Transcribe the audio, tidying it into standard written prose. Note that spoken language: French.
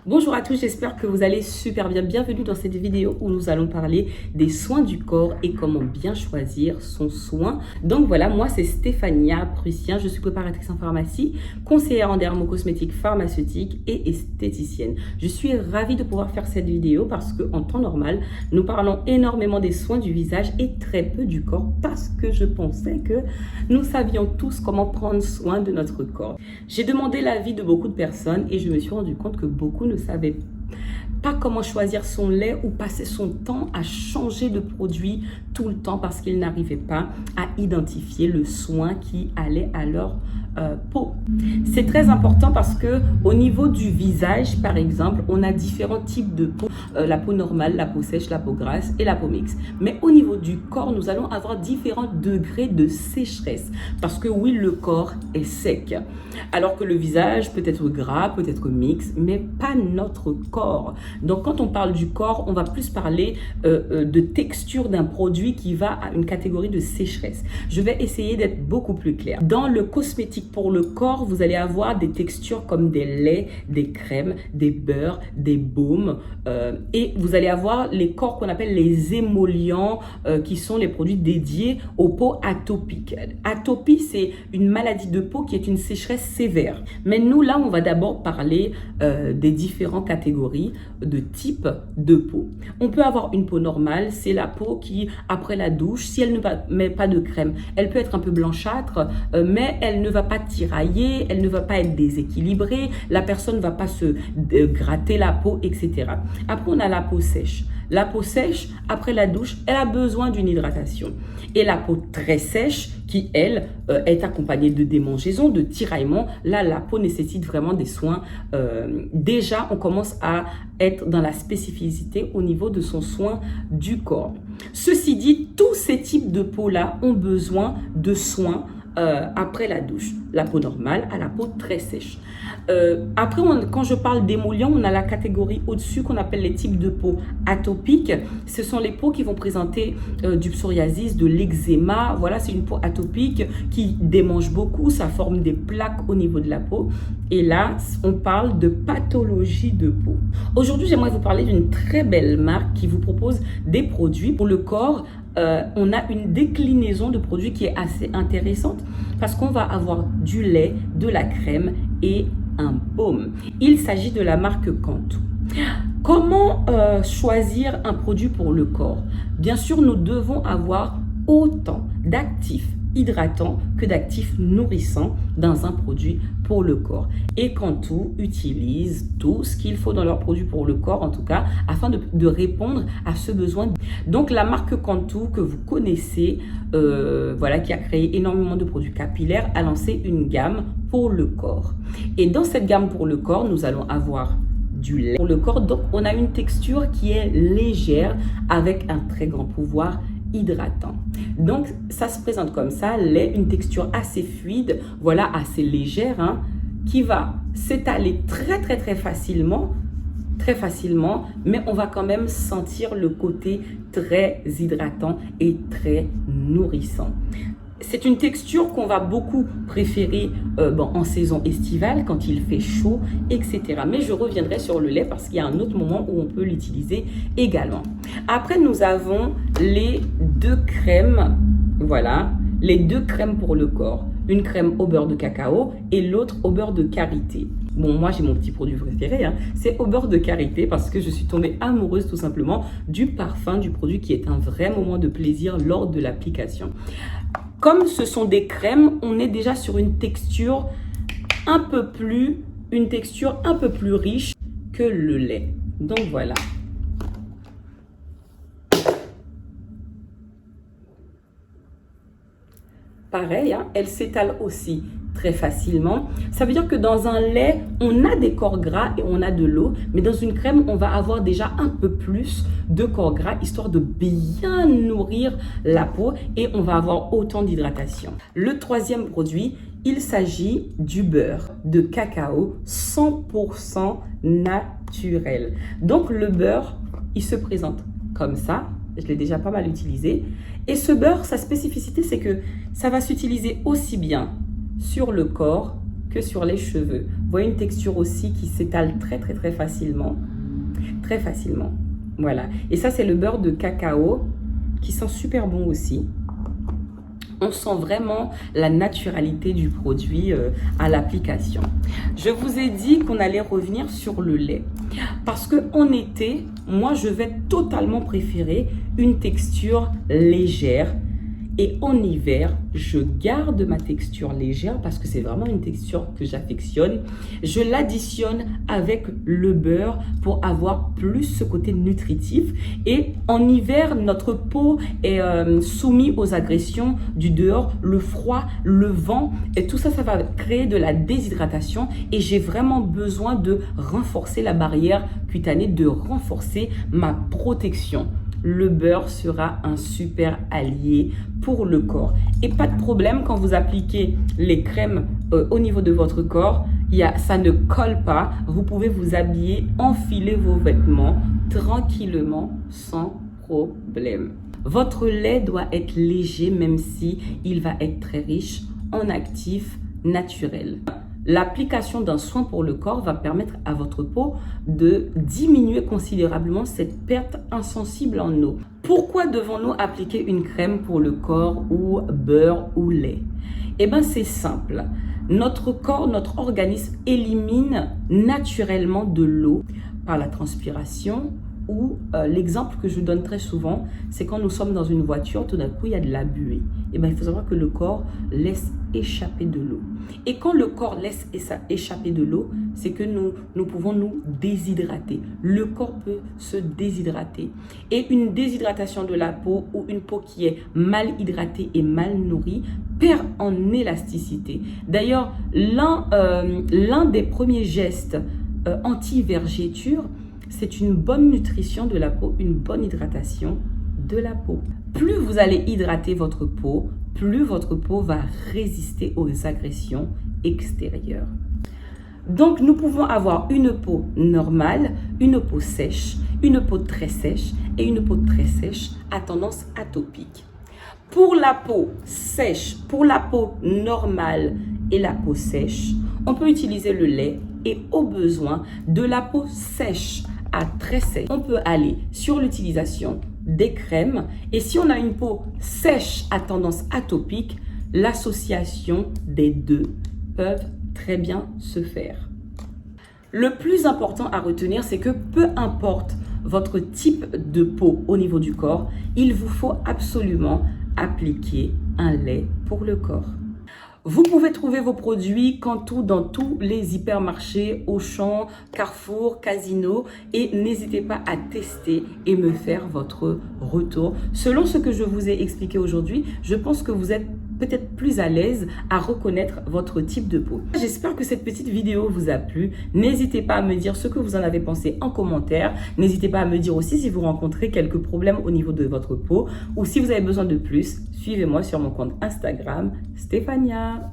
Bonjour à tous, j'espère que vous allez super bien. Bienvenue dans cette vidéo où nous allons parler des soins du corps et comment bien choisir son soin. Donc voilà, moi c'est Stéphania Prussien, je suis préparatrice en pharmacie, conseillère en dermocosmétique pharmaceutique et esthéticienne. Je suis ravie de pouvoir faire cette vidéo parce qu'en temps normal, nous parlons énormément des soins du visage et très peu du corps parce que je pensais que nous savions tous comment prendre soin de notre corps. J'ai demandé l'avis de beaucoup de personnes et je me suis rendu compte que beaucoup ne savaient pas comment choisir son lait ou passer son temps à changer de produit tout le temps parce qu'ils n'arrivaient pas à identifier le soin qui allait à leur peau. C'est très important parce que au niveau du visage, par exemple, on a différents types de peau. La peau normale, la peau sèche, la peau grasse et la peau mixte. Mais au niveau du corps, nous allons avoir différents degrés de sécheresse parce que oui, le corps est sec. Alors que le visage peut être gras, peut être mixte, mais pas notre corps. Donc quand on parle du corps, on va plus parler de texture d'un produit qui va à une catégorie de sécheresse. Je vais essayer d'être beaucoup plus claire. Dans le cosmétique pour le corps, vous allez avoir des textures comme des laits, des crèmes, des beurres, des baumes et vous allez avoir les corps qu'on appelle les émollients qui sont les produits dédiés aux peaux atopiques. Atopie, c'est une maladie de peau qui est une sécheresse sévère. Mais nous, là, on va d'abord parler des différentes catégories de types de peau. On peut avoir une peau normale, c'est la peau qui, après la douche, si elle ne met pas de crème, elle peut être un peu blanchâtre, mais elle ne va pas tirailler, elle ne va pas être déséquilibrée, la personne ne va pas se gratter la peau, etc. Après, on a la peau sèche. La peau sèche, après la douche, elle a besoin d'une hydratation. Et la peau très sèche, qui, elle, est accompagnée de démangeaisons, de tiraillements, là, la peau nécessite vraiment des soins. Déjà, on commence à être dans la spécificité au niveau de son soin du corps. Ceci dit, tous ces types de peau-là ont besoin de soins après la douche, la peau normale à la peau très sèche. Après, quand je parle d'émollients, on a la catégorie au-dessus qu'on appelle les types de peau atopiques. Ce sont les peaux qui vont présenter du psoriasis, de l'eczéma. Voilà, c'est une peau atopique qui démange beaucoup, ça forme des plaques au niveau de la peau. Et là, on parle de pathologie de peau. Aujourd'hui, j'aimerais vous parler d'une très belle marque qui vous propose des produits pour le corps. On a une déclinaison de produits qui est assez intéressante parce qu'on va avoir du lait, de la crème et un baume. Il s'agit de la marque Cantu. Comment choisir un produit pour le corps? Bien sûr, nous devons avoir autant d'actifs hydratants que d'actifs nourrissants dans un produit pour le corps. Et Cantu utilise tout ce qu'il faut dans leur produit pour le corps, en tout cas, afin de répondre à ce besoin. Donc, la marque Cantu que vous connaissez, voilà, qui a créé énormément de produits capillaires, a lancé une gamme pour le corps. Et dans cette gamme pour le corps, nous allons avoir du lait pour le corps. Donc, on a une texture qui est légère avec un très grand pouvoir hydratant. Donc, ça se présente comme ça, lait, une texture assez fluide, voilà, assez légère, hein, qui va s'étaler très facilement, mais on va quand même sentir le côté très hydratant et très nourrissant. C'est une texture qu'on va beaucoup préférer en saison estivale, quand il fait chaud, etc. Mais je reviendrai sur le lait parce qu'il y a un autre moment où on peut l'utiliser également. Après, nous avons les deux crèmes, voilà, les deux crèmes pour le corps. Une crème au beurre de cacao et l'autre au beurre de karité. Bon, moi, j'ai mon petit produit préféré, hein. C'est au beurre de karité parce que je suis tombée amoureuse tout simplement du parfum du produit qui est un vrai moment de plaisir lors de l'application. Comme ce sont des crèmes, on est déjà sur une texture un peu plus riche que le lait. Donc voilà. Pareil, hein, elle s'étale aussi très facilement. Ça veut dire que dans un lait, on a des corps gras et on a de l'eau, mais dans une crème, on va avoir déjà un peu plus de corps gras, histoire de bien nourrir la peau et on va avoir autant d'hydratation. Le troisième produit, il s'agit du beurre de cacao 100% naturel. Donc le beurre, il se présente comme ça. Je l'ai déjà pas mal utilisé. Et ce beurre, sa spécificité, c'est que ça va s'utiliser aussi bien sur le corps que sur les cheveux. Vous voyez une texture aussi qui s'étale très facilement. Très facilement. Voilà. Et ça, c'est le beurre de cacao qui sent super bon aussi. On sent vraiment la naturalité du produit à l'application. Je vous ai dit qu'on allait revenir sur le lait. Parce qu'en été, moi, je vais totalement préférer une texture légère. Et en hiver, je garde ma texture légère parce que c'est vraiment une texture que j'affectionne. Je l'additionne avec le beurre pour avoir plus ce côté nutritif. Et en hiver, notre peau est soumise aux agressions du dehors, le froid, le vent. Et tout ça, ça va créer de la déshydratation. Et j'ai vraiment besoin de renforcer la barrière cutanée, de renforcer ma protection. Le beurre sera un super allié pour le corps. Et pas de problème quand vous appliquez les crèmes au niveau de votre corps, ça ne colle pas. Vous pouvez vous habiller, enfiler vos vêtements tranquillement, sans problème. Votre lait doit être léger, même si il va être très riche en actifs naturels. L'application d'un soin pour le corps va permettre à votre peau de diminuer considérablement cette perte insensible en eau. Pourquoi devons-nous appliquer une crème pour le corps ou beurre ou lait? Eh bien, c'est simple. Notre corps, notre organisme élimine naturellement de l'eau par la transpiration ou l'exemple que je donne très souvent, c'est quand nous sommes dans une voiture, tout d'un coup, il y a de la buée. Eh bien, il faut savoir que le corps laisse échapper de l'eau. Et quand le corps laisse échapper de l'eau, c'est que nous pouvons nous déshydrater. Le corps peut se déshydrater. Et une déshydratation de la peau ou une peau qui est mal hydratée et mal nourrie perd en élasticité. D'ailleurs, l'un des premiers gestes anti-vergéture, c'est une bonne nutrition de la peau, une bonne hydratation de la peau. Plus vous allez hydrater votre peau, plus votre peau va résister aux agressions extérieures. Donc, nous pouvons avoir une peau normale, une peau sèche, une peau très sèche et une peau très sèche à tendance atopique. Pour la peau sèche, pour la peau normale et la peau sèche, on peut utiliser le lait et au besoin de la peau sèche à très sèche. On peut aller sur l'utilisation des crèmes et si on a une peau sèche à tendance atopique, l'association des deux peuvent très bien se faire. Le plus important à retenir, c'est que peu importe votre type de peau au niveau du corps, il vous faut absolument appliquer un lait pour le corps. Vous pouvez trouver vos produits Cantu dans tous les hypermarchés, Auchan, Carrefour, Casino et n'hésitez pas à tester et me faire votre retour. Selon ce que je vous ai expliqué aujourd'hui, je pense que vous êtes peut-être plus à l'aise à reconnaître votre type de peau. J'espère que cette petite vidéo vous a plu. N'hésitez pas à me dire ce que vous en avez pensé en commentaire. N'hésitez pas à me dire aussi si vous rencontrez quelques problèmes au niveau de votre peau ou si vous avez besoin de plus. Suivez-moi sur mon compte Instagram, Stéphania.